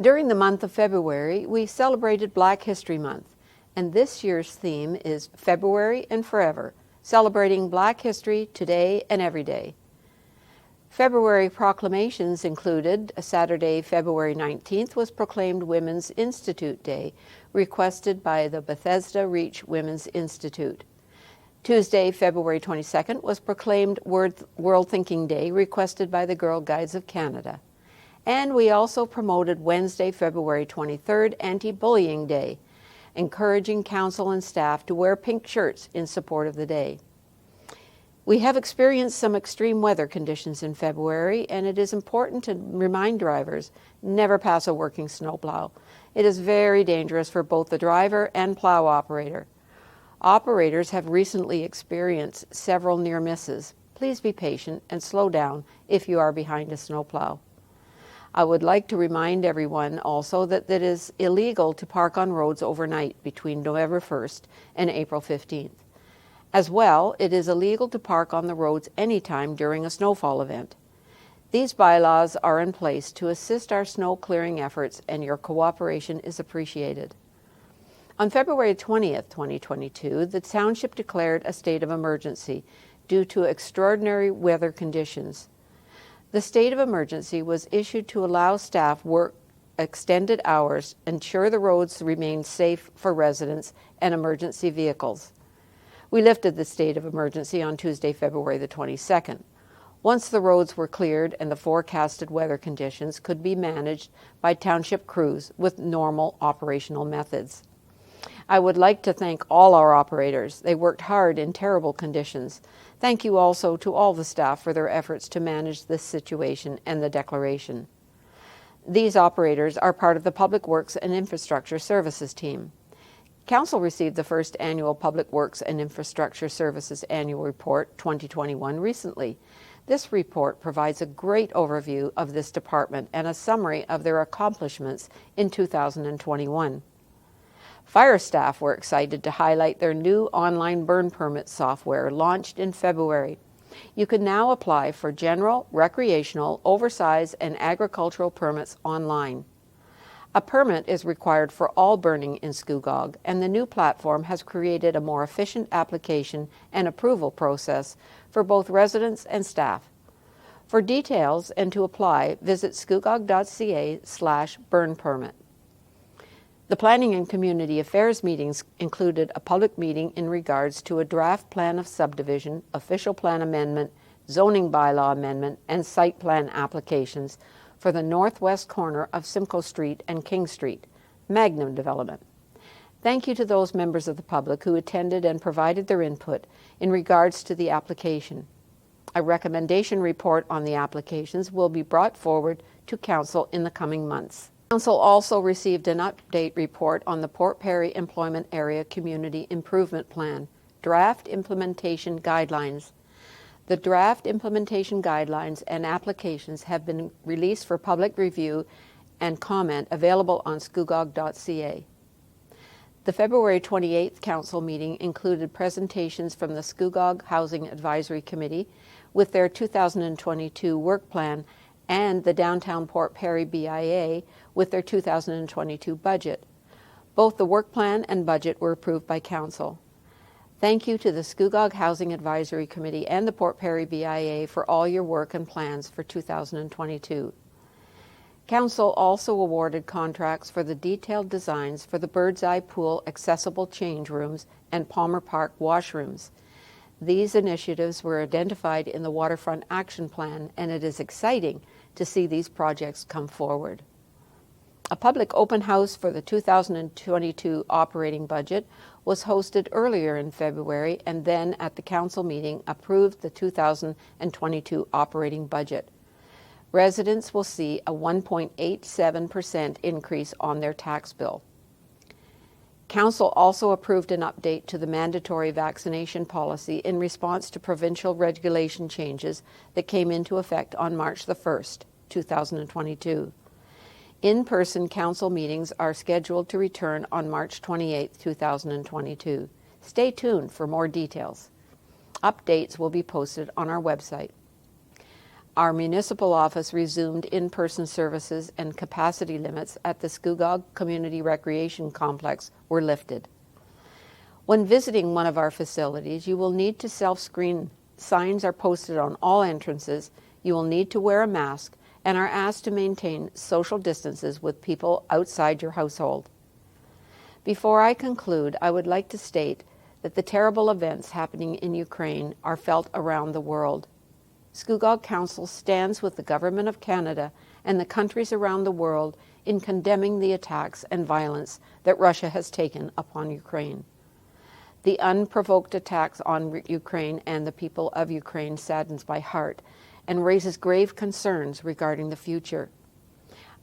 During the month of February, we celebrated Black History Month, and this year's theme is February and Forever, celebrating Black history today and every day. February proclamations included Saturday, February 19th was proclaimed Women's Institute Day, requested by the Bethesda Reach Women's Institute. Tuesday, February 22nd was proclaimed World Thinking Day, requested by the Girl Guides of Canada. And we also promoted Wednesday, February 23rd, Anti-Bullying Day, encouraging council and staff to wear pink shirts in support of the day. We have experienced some extreme weather conditions in February, and it is important to remind drivers never pass a working snowplow. It is very dangerous for both the driver and plow operator. Operators have recently experienced several near misses. Please be patient and slow down if you are behind a snowplow. I would like to remind everyone also that it is illegal to park on roads overnight between November 1st and April 15th. As well, it is illegal to park on the roads anytime during a snowfall event. These bylaws are in place to assist our snow clearing efforts, and your cooperation is appreciated. On February 20th, 2022, the township declared a state of emergency due to extraordinary weather conditions. The state of emergency was issued to allow staff work extended hours, ensure the roads remain safe for residents and emergency vehicles. We lifted the state of emergency on Tuesday, February the 22nd. Once the roads were cleared and the forecasted weather conditions could be managed by township crews with normal operational methods. I would like to thank all our operators. They worked hard in terrible conditions. Thank you also to all the staff for their efforts to manage this situation and the declaration. These operators are part of the Public Works and Infrastructure Services team. Council received the first annual Public Works and Infrastructure Services Annual Report 2021 recently. This report provides a great overview of this department and a summary of their accomplishments in 2021. Fire staff were excited to highlight their new online burn permit software launched in February. You can now apply for general, recreational, oversize, and agricultural permits online. A permit is required for all burning in Scugog, and the new platform has created a more efficient application and approval process for both residents and staff. For details and to apply, visit scugog.ca/burn-permit. The Planning and Community Affairs meetings included a public meeting in regards to a draft plan of subdivision, official plan amendment, zoning bylaw amendment, and site plan applications for the northwest corner of Simcoe Street and King Street, Magnum Development. Thank you to those members of the public who attended and provided their input in regards to the application. A recommendation report on the applications will be brought forward to Council in the coming months. Council also received an update report on the Port Perry Employment Area Community Improvement Plan, Draft Implementation Guidelines. The draft implementation guidelines and applications have been released for public review and comment, available on scugog.ca. The February 28th Council meeting included presentations from the Scugog Housing Advisory Committee with their 2022 work plan and the Downtown Port Perry BIA with their 2022 budget. Both the work plan and budget were approved by Council. Thank you to the Scugog Housing Advisory Committee and the Port Perry BIA for all your work and plans for 2022. Council also awarded contracts for the detailed designs for the Bird's Eye Pool accessible change rooms and Palmer Park washrooms. These initiatives were identified in the Waterfront Action Plan, and it is exciting to see these projects come forward. A public open house for the 2022 operating budget was hosted earlier in February, and then at the Council meeting approved the 2022 operating budget. Residents will see a 1.87% increase on their tax bill. Council also approved an update to the mandatory vaccination policy in response to provincial regulation changes that came into effect on March the 1st, 2022. In-person council meetings are scheduled to return on March 28, 2022. Stay tuned for more details. Updates will be posted on our website. our municipal office resumed in-person services and capacity limits at the Scugog Community Recreation Complex were lifted. When visiting one of our facilities, you will need to self-screen. Signs are posted on all entrances. You will need to wear a mask and are asked to maintain social distances with people outside your household. Before I conclude, I would like to state that the terrible events happening in Ukraine are felt around the world. Scugog Council stands with the Government of Canada and the countries around the world in condemning the attacks and violence that Russia has taken upon Ukraine. The unprovoked attacks on Ukraine and the people of Ukraine saddens my heart and raises grave concerns regarding the future.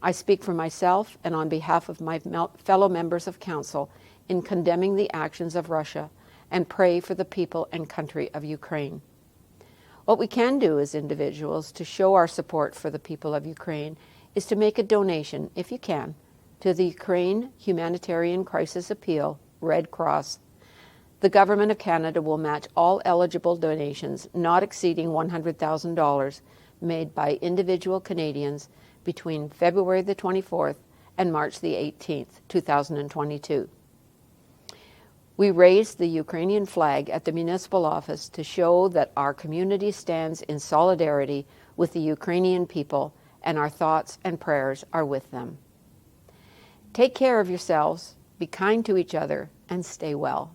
I speak for myself and on behalf of my fellow members of Council in condemning the actions of Russia and pray for the people and country of Ukraine. What we can do as individuals to show our support for the people of Ukraine is to make a donation, if you can, to the Ukraine Humanitarian Crisis Appeal, Red Cross. The Government of Canada will match all eligible donations not exceeding $100,000 made by individual Canadians between February the 24th and March the 18th, 2022. We raised the Ukrainian flag at the municipal office to show that our community stands in solidarity with the Ukrainian people, and our thoughts and prayers are with them. Take care of yourselves, be kind to each other, and stay well.